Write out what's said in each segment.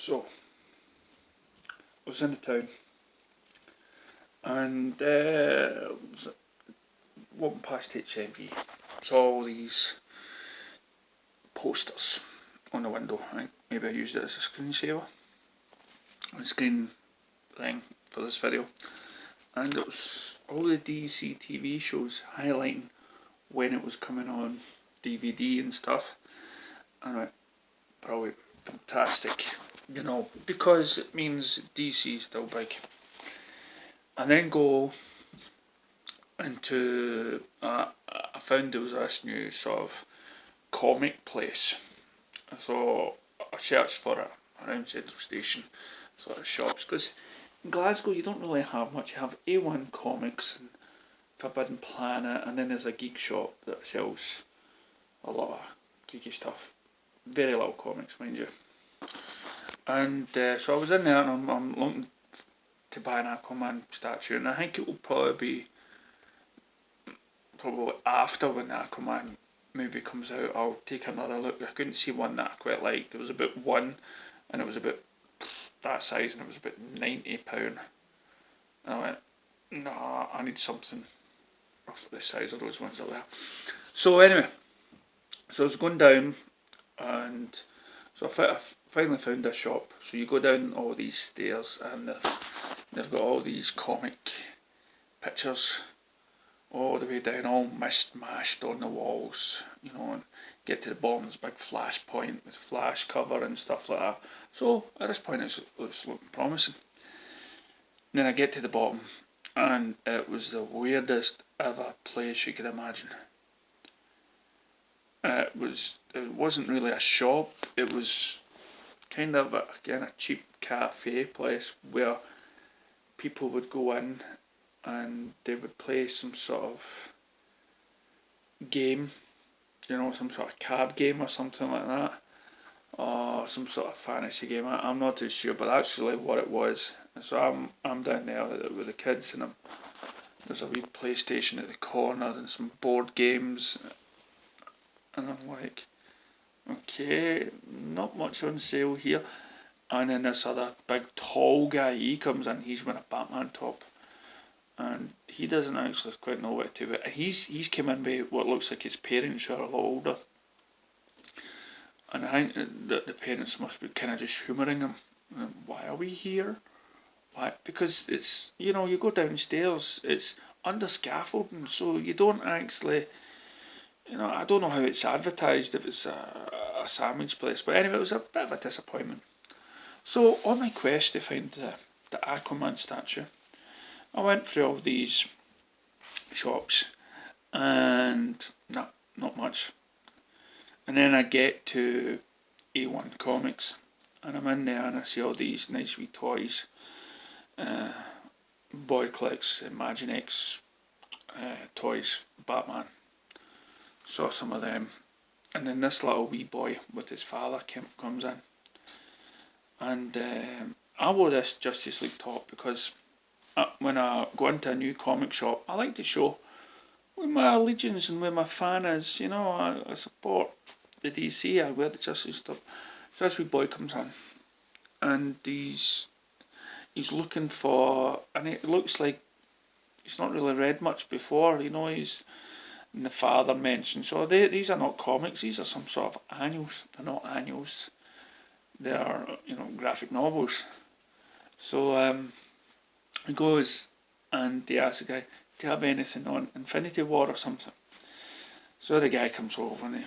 So, I was in the town and was walking past HMV, saw all these posters on the window. I think maybe I used it as a screensaver, a screen thing for this video, and it was all the DC TV shows highlighting when it was coming on DVD and stuff. And I went, probably fantastic, you know, because it means DC's still big. And then go into, I found there was this new sort of comic place. So I searched for it around Central Station, sort of shops, because in Glasgow you don't really have much. You have A1 Comics and Forbidden Planet, and then there's a geek shop that sells a lot of geeky stuff. Very little comics, mind you. And so I was in there and I'm looking to buy an Aquaman statue, and I think it will probably after when the Aquaman movie comes out, I'll take another look. I couldn't see one that I quite liked. There was about one, and it was about that size, and it was about £90. And I went, nah, I need something roughly the size of those ones out there. So anyway, so I was going down, and so I finally found a shop. So you go down all these stairs, and they've got all these comic pictures all the way down, all mashed on the walls, you know, and get to the bottom, there's a big flash point with flash cover and stuff like that. So at this point it's looking promising. And then I get to the bottom, and it was the weirdest ever place you could imagine. It wasn't really a shop, it was kind of a cheap cafe place where people would go in and they would play some sort of game, you know, some sort of card game or something like that, or some sort of fantasy game. I'm not too sure, but that's really what it was. And so I'm down there with the kids, and there's a wee PlayStation at the corner and some board games, and I'm like, okay, not much on sale here. And then this other big tall guy, he comes in, he's wearing a Batman top, and he doesn't actually quite know what to do. He's come in with what looks like his parents are a lot older, and I think that the parents must be kind of just humouring him. Why are we here? Why? Because it's, you know, you go downstairs, it's under scaffolding, so you don't actually, you know, I don't know how it's advertised if it's a sandwich place, but anyway, it was a bit of a disappointment. So on my quest to find the Aquaman statue, I went through all these shops, and no, not much. And then I get to A1 Comics, and I'm in there and I see all these nice wee toys. Boy Clicks, Imaginext toys, Batman. Saw some of them. And then this little wee boy with his father comes in. And I wore this Justice League top because when I go into a new comic shop, I like to show where my allegiance and where my fan is. You know, I support the DC, I wear the Justice League stuff. So this wee boy comes in, and he's looking for, and it looks like he's not really read much before, you know, and the father mentioned, so these are not comics, these are some sort of annuals. They're not annuals, they are, you know, graphic novels. So he goes and he asks the guy, do you have anything on Infinity War or something? So the guy comes over and he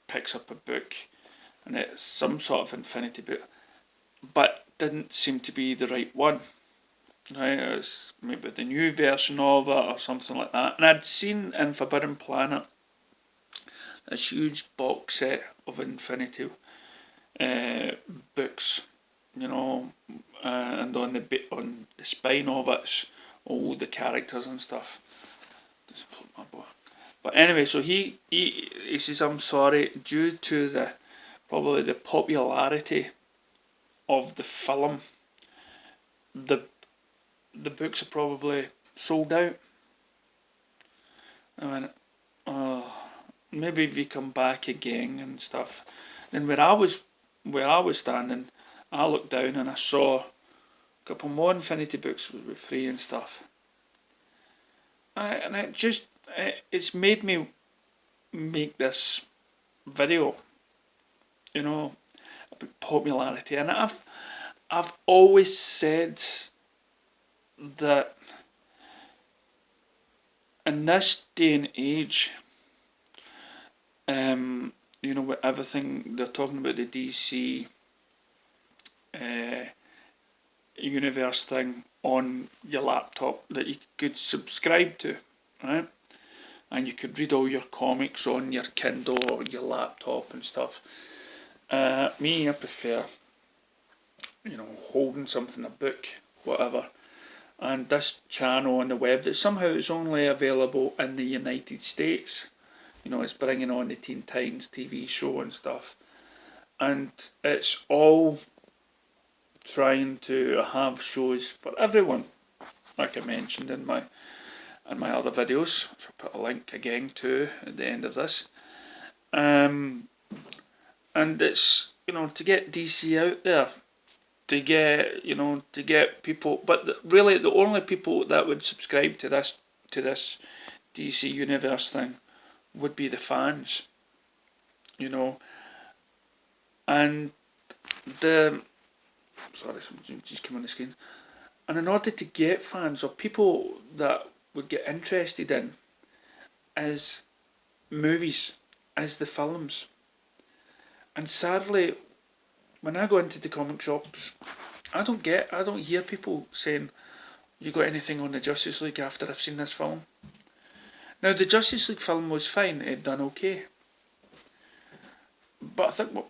picks up a book, and it's some sort of Infinity book, but didn't seem to be the right one. Right, it's maybe the new version of it or something like that. And I'd seen in Forbidden Planet this huge box set of Infinity books, you know, and on the spine of it's all the characters and stuff. Just flip my book. But anyway, so he says, I'm sorry, due to probably the popularity of the film, the books are probably sold out. I went, oh, maybe if you come back again and stuff. And where I was standing, I looked down and I saw a couple more Infinity books were free and stuff. And it's made me make this video, you know, about popularity. And I've always said that in this day and age, you know, with everything they're talking about, the DC universe thing on your laptop that you could subscribe to, right? And you could read all your comics on your Kindle or your laptop and stuff. Me, I prefer, you know, holding something, a book, whatever. And this channel on the web that somehow is only available in the United States. You know, it's bringing on the Teen Titans TV show and stuff. And it's all trying to have shows for everyone, like I mentioned in my other videos, which I'll put a link again to at the end of this. And it's, you know, to get DC out there, to get people, but really the only people that would subscribe to this DC universe thing would be the fans, you know. And something just came on the screen. And in order to get fans or people that would get interested in is movies, is the films. And sadly, when I go into the comic shops, I don't hear people saying, "You got anything on the Justice League after I've seen this film?" Now, the Justice League film was fine; it done okay. But I think what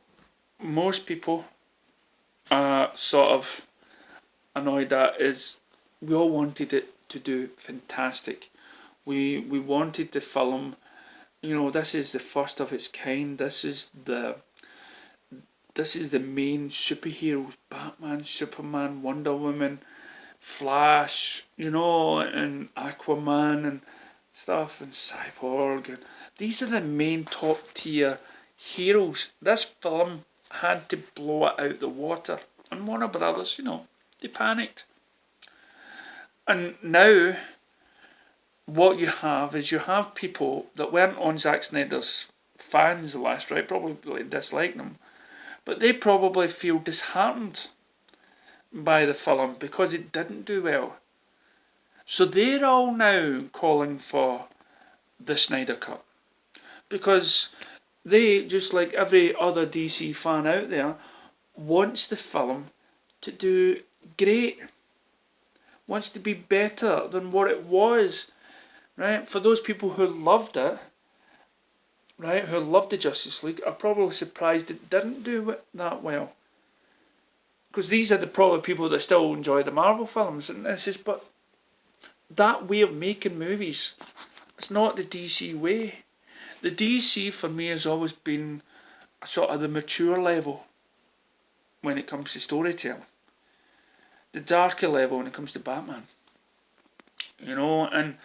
most people are sort of annoyed at is we all wanted it to do fantastic. We wanted the film, you know, this is the first of its kind. This is the main superheroes: Batman, Superman, Wonder Woman, Flash, you know, and Aquaman and stuff, and Cyborg. And these are the main top tier heroes. This film had to blow it out the water. And Warner Brothers, you know, they panicked. And now what you have is you have people that weren't on Zack Snyder's fans last, right? Probably dislike them. But they probably feel disheartened by the film because it didn't do well. So they're all now calling for the Snyder Cut. Because they, just like every other DC fan out there, wants the film to do great. Wants to be better than what it was. Right? For those people who loved it, right, who loved the Justice League, are probably surprised it didn't do it that well. Because these are the probably people that still enjoy the Marvel films, and it's just, but that way of making movies, it's not the DC way. The DC for me has always been sort of the mature level when it comes to storytelling. The darker level when it comes to Batman. You know, and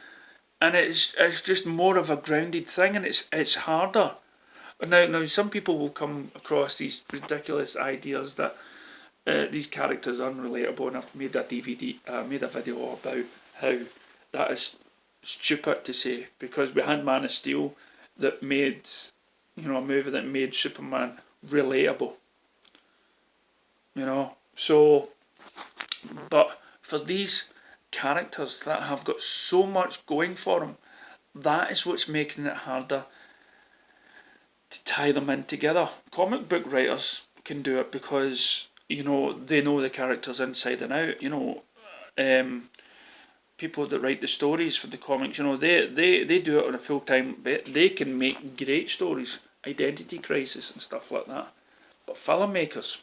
it's just more of a grounded thing, and it's harder. Now some people will come across these ridiculous ideas that these characters are unrelatable, and I've made a video about how that is stupid to say, because we had Man of Steel that made, you know, a movie that made Superman relatable. You know, so, but for these characters that have got so much going for them, that is what's making it harder to tie them in together. Comic book writers can do it because, you know, they know the characters inside and out. You know, people that write the stories for the comics, you know, they do it on a full-time bit. They can make great stories, Identity Crisis and stuff like that. But filmmakers,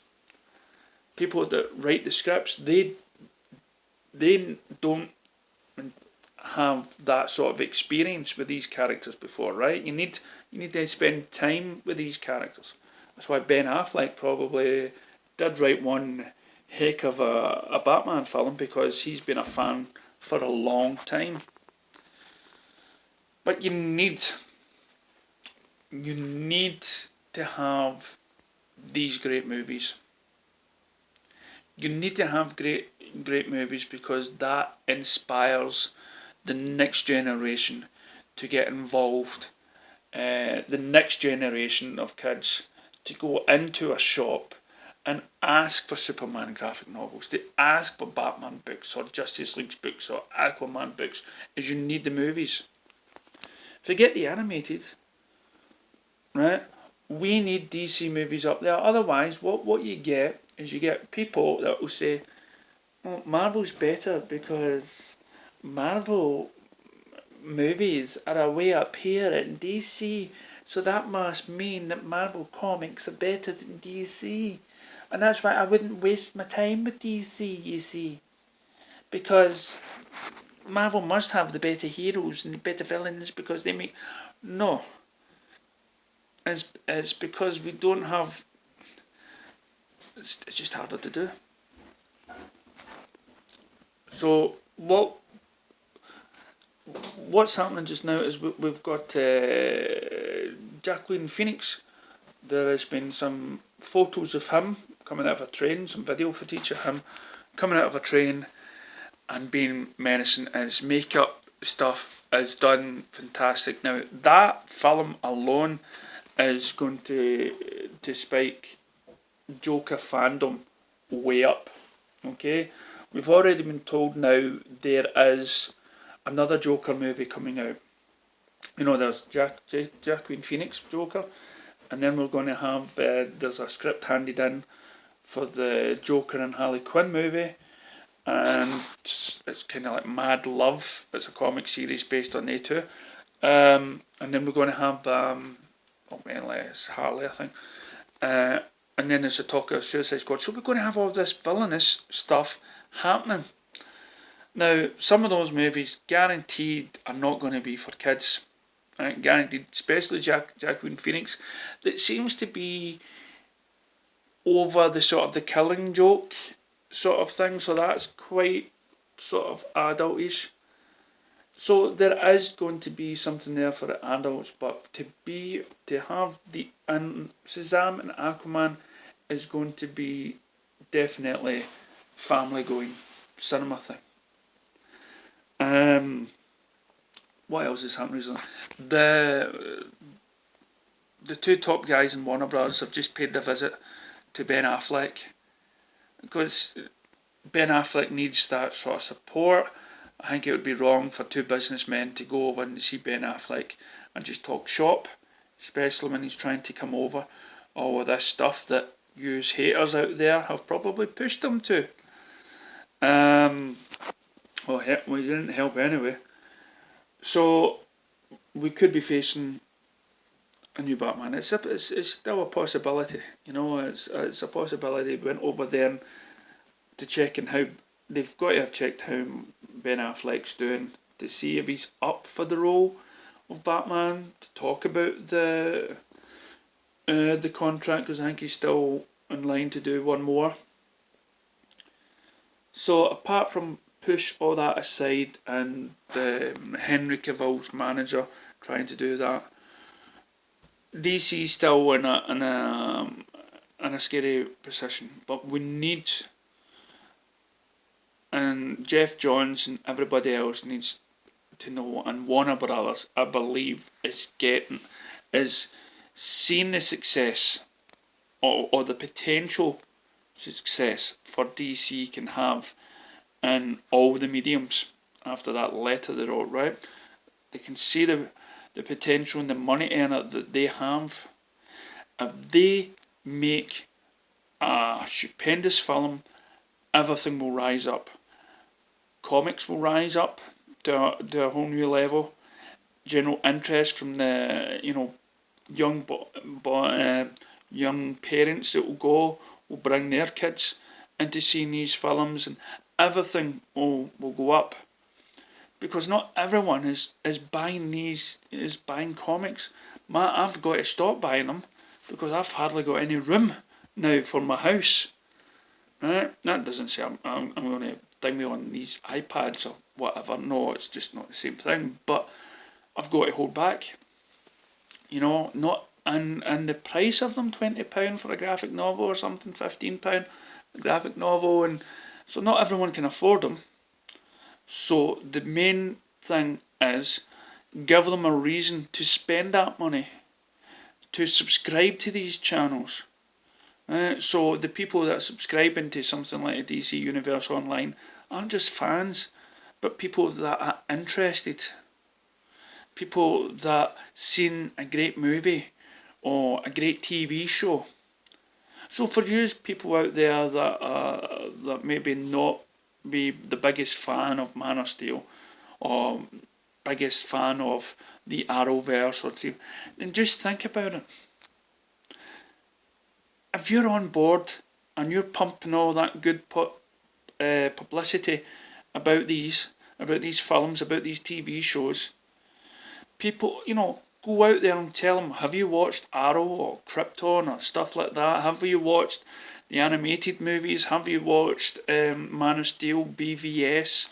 people that write the scripts, they don't have that sort of experience with these characters before, right? You need to spend time with these characters. That's why Ben Affleck probably did write one heck of a Batman film, because he's been a fan for a long time. But you need to have these great movies. You need to have great movies, because that inspires the next generation to get involved. The next generation of kids to go into a shop and ask for Superman graphic novels, to ask for Batman books or Justice League books or Aquaman books, is you need the movies. Forget the animated, right? We need DC movies up there. Otherwise, what you get is you get people that will say, well, Marvel's better because Marvel movies are a way up here at DC, so that must mean that Marvel comics are better than DC. And that's why I wouldn't waste my time with DC, you see. Because Marvel must have the better heroes and the better villains because they make... No. It's because we don't have... It's just harder to do. So what's happening just now is we've got Joaquin Phoenix. There has been some photos of him coming out of a train, some video footage of him coming out of a train and being menacing. His makeup stuff is done fantastic. Now that film alone is going to spike Joker fandom way up. Okay, we've already been told now there is another Joker movie coming out. You know, there's Joaquin Phoenix Joker, and then we're going to have there's a script handed in for the Joker and Harley Quinn movie, and it's kind of like Mad Love. It's a comic series based on they two, and then we're going to have mainly it's Harley, I think, and then there's a talk of Suicide Squad. So we're going to have all this villainous stuff happening. Now, some of those movies guaranteed are not going to be for kids. Right? Guaranteed, especially Joaquin Phoenix, that seems to be over the sort of the Killing Joke sort of thing, so that's quite sort of adultish. So there is going to be something there for the adults, but to have the Shazam and Aquaman is going to be definitely family going cinema thing. What else is happening recently? The two top guys in Warner Bros. Have just paid the visit to Ben Affleck, because Ben Affleck needs that sort of support. I think it would be wrong for two businessmen to go over and see Ben Affleck and just talk shop, especially when he's trying to come over all of this stuff that you haters out there have probably pushed him to. Well, we didn't help anyway. So we could be facing a new Batman. It's still a possibility, you know. It's a possibility. We went over there to check and how they've got to have checked how Ben Affleck's doing to see if he's up for the role of Batman. To talk about the contract, because I think he's still in line to do one more. So apart from push all that aside and Henry Cavill's manager trying to do that, DC's still in a scary position. But we need, and Jeff Johns and everybody else needs to know, and Warner Brothers, I believe, is seeing the success or the potential success for DC can have in all the mediums after that letter they wrote, right? They can see the potential and the money earner that they have. If they make a stupendous film, everything will rise up. Comics will rise up to a whole new level. General interest from the young parents that will bring their kids into seeing these films, and everything will go up, because not everyone is buying comics. I've got to stop buying them because I've hardly got any room now for my house. Right? That doesn't say I'm going to thing me on these iPads or whatever. No, it's just not the same thing. But I've got to hold back. Not and the price of them, £20 for a graphic novel or something, £15. graphic novel, and so not everyone can afford them. So the main thing is give them a reason to spend that money, to subscribe to these channels. So the people that are subscribing to something like the DC Universe Online aren't just fans, but people that are interested. People that seen a great movie or a great TV show. So for you people out there that maybe not be the biggest fan of Man of Steel or biggest fan of the Arrowverse or team, then just think about it. If you're on board and you're pumping all that good publicity about these films, about these TV shows, people, go out there and tell them, have you watched Arrow or Krypton or stuff like that? Have you watched the animated movies? Have you watched Man of Steel, BVS?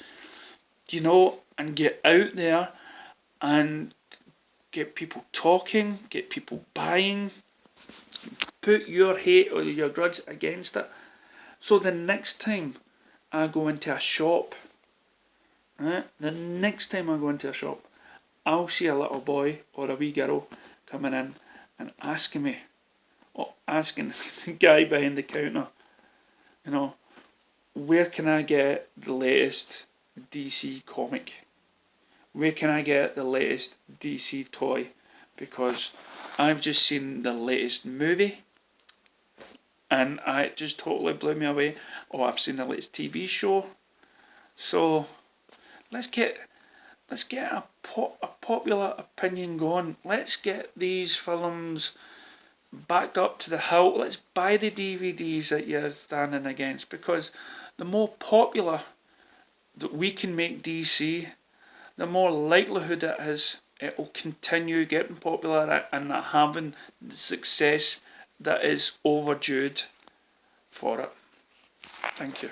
And get out there and get people talking, get people buying, put your hate or your grudge against it. So the next time I go into a shop, I'll see a little boy or a wee girl coming in and asking me, or asking the guy behind the counter, where can I get the latest DC comic? Where can I get the latest DC toy? Because I've just seen the latest movie and it just totally blew me away. Or I've seen the latest TV show. So let's get a popular opinion going. Let's get these films backed up to the hilt. Let's buy the DVDs that you're standing against, because the more popular that we can make DC, the more likelihood it is it will continue getting popular and having the success that is overdue for it. Thank you.